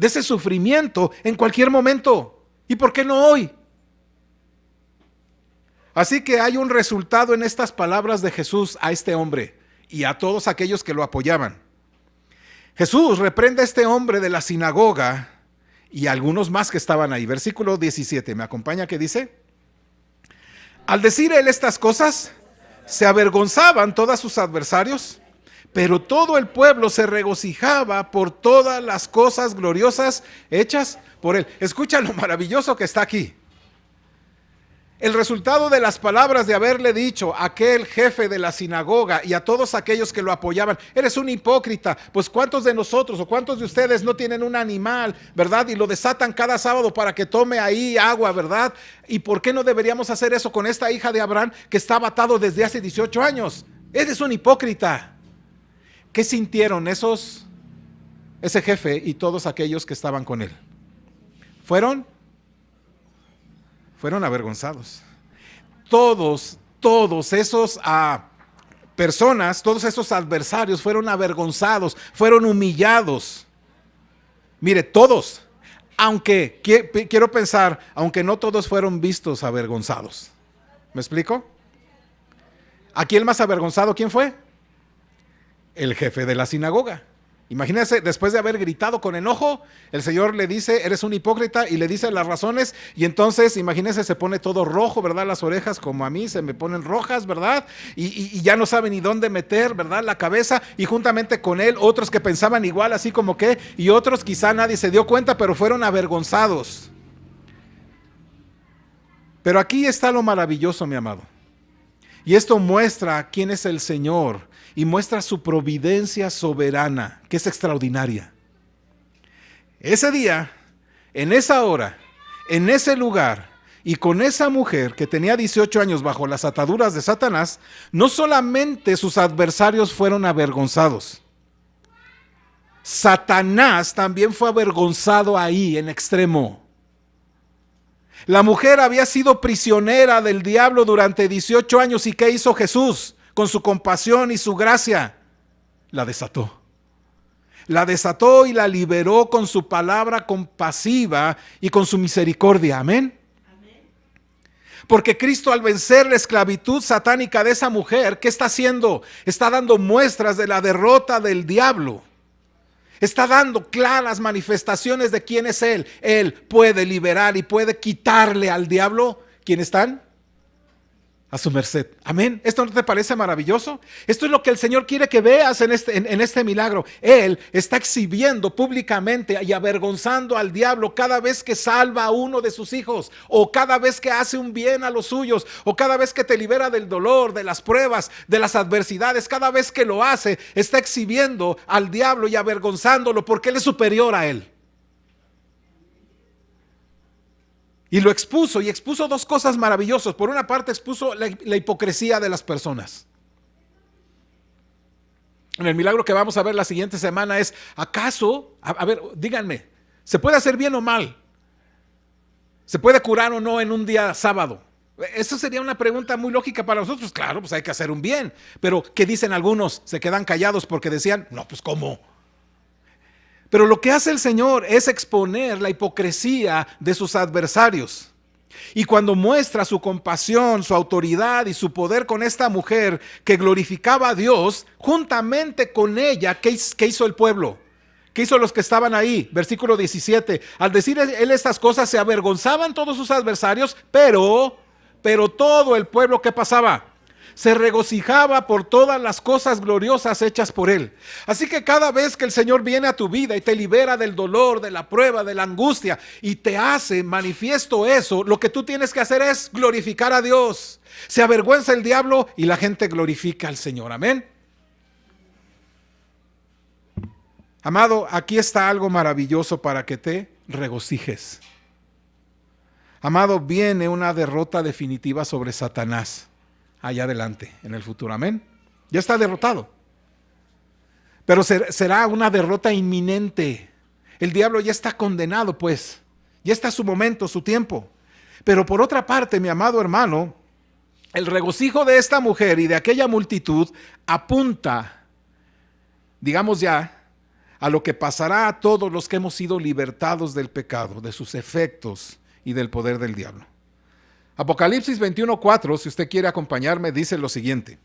ese sufrimiento en cualquier momento? ¿Y por qué no hoy? Así que hay un resultado en estas palabras de Jesús a este hombre y a todos aquellos que lo apoyaban. Jesús reprende a este hombre de la sinagoga y a algunos más que estaban ahí. Versículo 17, ¿me acompaña? ¿Qué dice? Al decir él estas cosas, se avergonzaban todos sus adversarios, pero todo el pueblo se regocijaba por todas las cosas gloriosas hechas por él. Escucha lo maravilloso que está aquí. El resultado de las palabras de haberle dicho a aquel jefe de la sinagoga y a todos aquellos que lo apoyaban, eres un hipócrita, pues ¿cuántos de nosotros o cuántos de ustedes no tienen un animal, verdad? Y lo desatan cada sábado para que tome ahí agua, ¿verdad? ¿Y por qué no deberíamos hacer eso con esta hija de Abraham que estaba atado desde hace 18 años? Eres un hipócrita. ¿Qué sintieron ese jefe y todos aquellos que estaban con él? Fueron avergonzados. Todos esos personas, todos esos adversarios fueron avergonzados, fueron humillados. Mire, todos, aunque quiero pensar, aunque no todos fueron vistos avergonzados. ¿Me explico? Aquí el más avergonzado, ¿quién fue? El jefe de la sinagoga. Imagínense, después de haber gritado con enojo, el Señor le dice, eres un hipócrita, y le dice las razones, y entonces, imagínense, se pone todo rojo, ¿verdad? Las orejas, como a mí, se me ponen rojas, ¿verdad? Y ya no sabe ni dónde meter, ¿verdad? La cabeza, y juntamente con él, otros que pensaban igual, así como que, y otros quizá nadie se dio cuenta, pero fueron avergonzados. Pero aquí está lo maravilloso, mi amado. Y esto muestra quién es el Señor y muestra su providencia soberana, que es extraordinaria. ese día, en esa hora, en ese lugar y con esa mujer que tenía 18 años bajo las ataduras de Satanás, no solamente sus adversarios fueron avergonzados, Satanás también fue avergonzado ahí en extremo. La mujer había sido prisionera del diablo durante 18 años. ¿Y qué hizo Jesús? Con su compasión y su gracia, la desató. La desató y la liberó con su palabra compasiva y con su misericordia. Amén. Porque Cristo, al vencer la esclavitud satánica de esa mujer, ¿qué está haciendo? Está dando muestras de la derrota del diablo. Está dando claras manifestaciones de quién es Él. Él puede liberar y puede quitarle al diablo. ¿Quiénes están? A su merced. Amén. ¿Esto no te parece maravilloso? Esto es lo que el Señor quiere que veas en este milagro. Él está exhibiendo públicamente y avergonzando al diablo cada vez que salva a uno de sus hijos, o cada vez que hace un bien a los suyos, o cada vez que te libera del dolor, de las pruebas, de las adversidades. Cada vez que lo hace, está exhibiendo al diablo y avergonzándolo porque Él es superior a él. Y lo expuso, y expuso dos cosas maravillosas. Por una parte, expuso la hipocresía de las personas. En el milagro que vamos a ver la siguiente semana es, ¿acaso, a ver, díganme, ¿se puede hacer bien o mal? ¿Se puede curar o no en un día sábado? Eso sería una pregunta muy lógica para nosotros. Claro, pues hay que hacer un bien. Pero, ¿qué dicen algunos? Se quedan callados porque decían, no, pues ¿cómo? Pero lo que hace el Señor es exponer la hipocresía de sus adversarios. Y cuando muestra su compasión, su autoridad y su poder con esta mujer que glorificaba a Dios, juntamente con ella, ¿qué hizo el pueblo? ¿Qué hizo los que estaban ahí? Versículo 17. Al decir él estas cosas, se avergonzaban todos sus adversarios, pero todo el pueblo, ¿qué pasaba? Se regocijaba por todas las cosas gloriosas hechas por Él. Así que cada vez que el Señor viene a tu vida y te libera del dolor, de la prueba, de la angustia, y te hace manifiesto eso, lo que tú tienes que hacer es glorificar a Dios. Se avergüenza el diablo y la gente glorifica al Señor. Amén. Amado, aquí está algo maravilloso para que te regocijes. Amado, viene una derrota definitiva sobre Satanás allá adelante, en el futuro. Amén. Ya está derrotado. Pero será una derrota inminente. El diablo ya está condenado, pues. Ya está su momento, su tiempo. Pero por otra parte, mi amado hermano, el regocijo de esta mujer y de aquella multitud apunta, digamos ya, a lo que pasará a todos los que hemos sido libertados del pecado, de sus efectos y del poder del diablo. Apocalipsis 21:4, si usted quiere acompañarme, dice lo siguiente.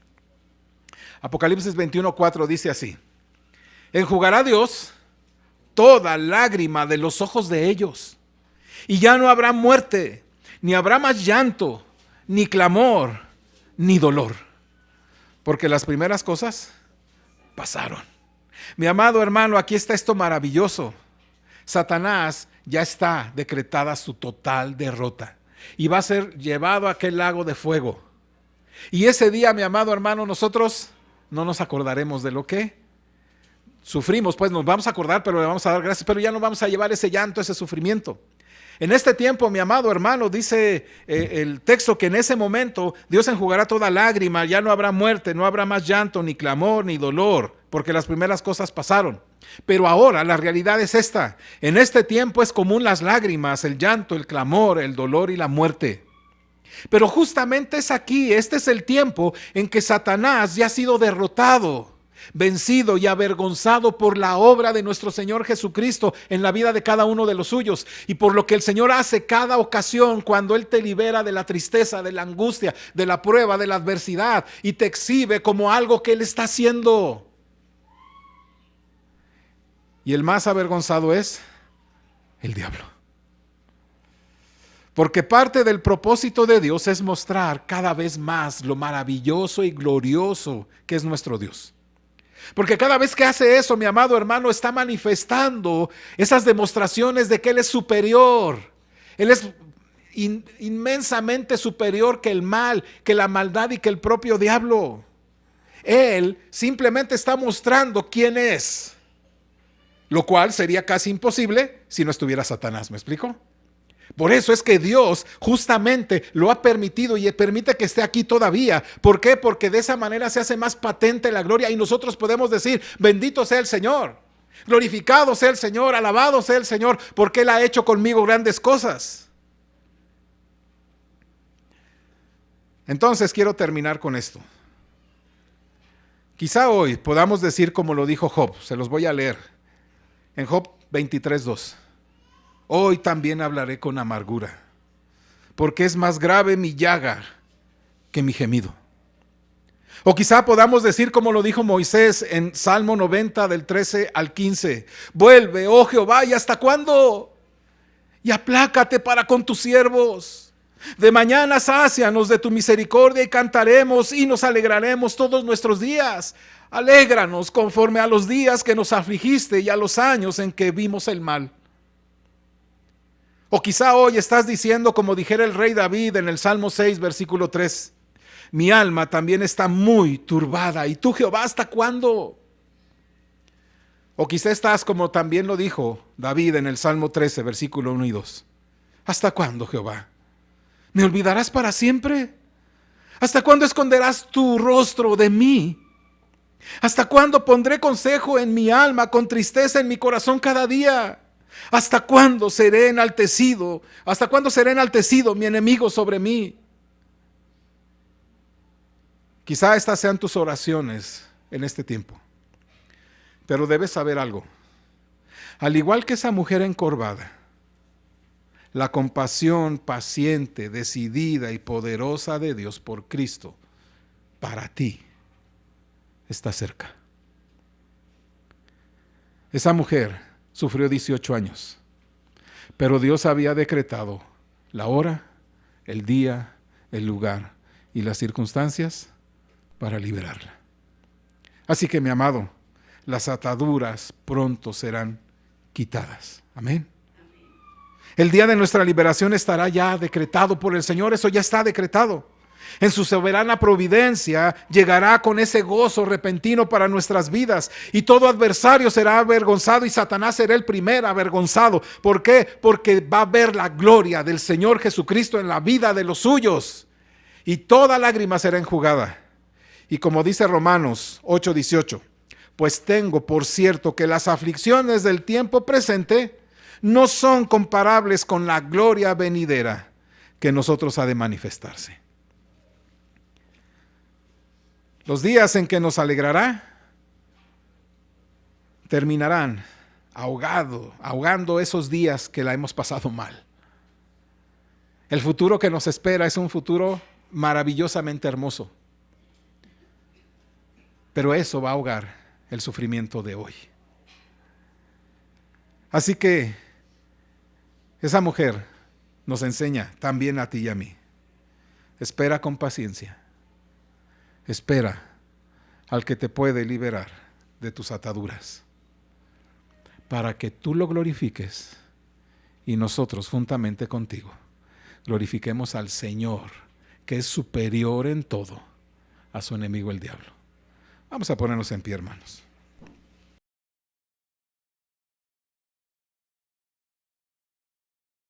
Apocalipsis 21:4 dice así: enjugará Dios toda lágrima de los ojos de ellos, y ya no habrá muerte, ni habrá más llanto, ni clamor, ni dolor, porque las primeras cosas pasaron. Mi amado hermano, aquí está esto maravilloso. Satanás ya está decretada su total derrota. Y va a ser llevado a aquel lago de fuego. Y ese día, mi amado hermano, nosotros no nos acordaremos de lo que sufrimos. Pues nos vamos a acordar, pero le vamos a dar gracias. Pero ya no vamos a llevar ese llanto, ese sufrimiento. En este tiempo, mi amado hermano, dice el texto que en ese momento Dios enjugará toda lágrima, ya no habrá muerte, no habrá más llanto, ni clamor, ni dolor, porque las primeras cosas pasaron. Pero ahora la realidad es esta: en este tiempo es común las lágrimas, el llanto, el clamor, el dolor y la muerte. Pero justamente es aquí, este es el tiempo en que Satanás ya ha sido derrotado, vencido y avergonzado por la obra de nuestro Señor Jesucristo en la vida de cada uno de los suyos, y por lo que el Señor hace cada ocasión cuando Él te libera de la tristeza, de la angustia, de la prueba, de la adversidad, y te exhibe como algo que Él está haciendo. Y el más avergonzado es el diablo. Porque parte del propósito de Dios es mostrar cada vez más lo maravilloso y glorioso que es nuestro Dios. Porque cada vez que hace eso, mi amado hermano, está manifestando esas demostraciones de que Él es superior. Él es inmensamente superior que el mal, que la maldad y que el propio diablo. Él simplemente está mostrando quién es. lo cual sería casi imposible si no estuviera Satanás. ¿Me explico? Por eso es que Dios justamente lo ha permitido y permite que esté aquí todavía. ¿Por qué? Porque de esa manera se hace más patente la gloria y nosotros podemos decir, bendito sea el Señor, glorificado sea el Señor, alabado sea el Señor, porque Él ha hecho conmigo grandes cosas. Entonces quiero terminar con esto. Quizá hoy podamos decir como lo dijo Job, se los voy a leer, en Job 23:2. Hoy también hablaré con amargura, porque es más grave mi llaga que mi gemido. O quizá podamos decir como lo dijo Moisés en Salmo 90 del 13 al 15. Vuelve, oh Jehová, ¿y hasta cuándo? Y aplácate para con tus siervos. De mañana sácianos de tu misericordia y cantaremos y nos alegraremos todos nuestros días. Alégranos conforme a los días que nos afligiste y a los años en que vimos el mal. O quizá hoy estás diciendo como dijera el rey David en el Salmo 6 versículo 3. Mi alma también está muy turbada. ¿Y tú, Jehová, hasta cuándo? O quizá estás como también lo dijo David en el Salmo 13 versículo 1 y 2. ¿Hasta cuándo, Jehová? ¿Me olvidarás para siempre? ¿Hasta cuándo esconderás tu rostro de mí? ¿Hasta cuándo pondré consejo en mi alma con tristeza en mi corazón cada día? ¿Hasta cuándo seré enaltecido? ¿Hasta cuándo será enaltecido mi enemigo sobre mí? Quizá estas sean tus oraciones en este tiempo. Pero debes saber algo. Al igual que esa mujer encorvada, la compasión paciente, decidida y poderosa de Dios por Cristo para ti está cerca. Esa mujer sufrió 18 años, pero Dios había decretado la hora, el día, el lugar y las circunstancias para liberarla. Así que, mi amado, las ataduras pronto serán quitadas. Amén. El día de nuestra liberación estará ya decretado por el Señor, eso ya está decretado. En su soberana providencia llegará con ese gozo repentino para nuestras vidas y todo adversario será avergonzado y Satanás será el primer avergonzado. ¿Por qué? Porque va a ver la gloria del Señor Jesucristo en la vida de los suyos y toda lágrima será enjugada. Y como dice Romanos 8:18, pues tengo por cierto que las aflicciones del tiempo presente no son comparables con la gloria venidera que en nosotros ha de manifestarse. Los días en que nos alegrará terminarán ahogando esos días que la hemos pasado mal. El futuro que nos espera es un futuro maravillosamente hermoso. Pero eso va a ahogar el sufrimiento de hoy. Así que esa mujer nos enseña también a ti y a mí. Espera con paciencia. Espera al que te puede liberar de tus ataduras, para que tú lo glorifiques y nosotros juntamente contigo glorifiquemos al Señor, que es superior en todo a su enemigo el diablo. Vamos a ponernos en pie, hermanos.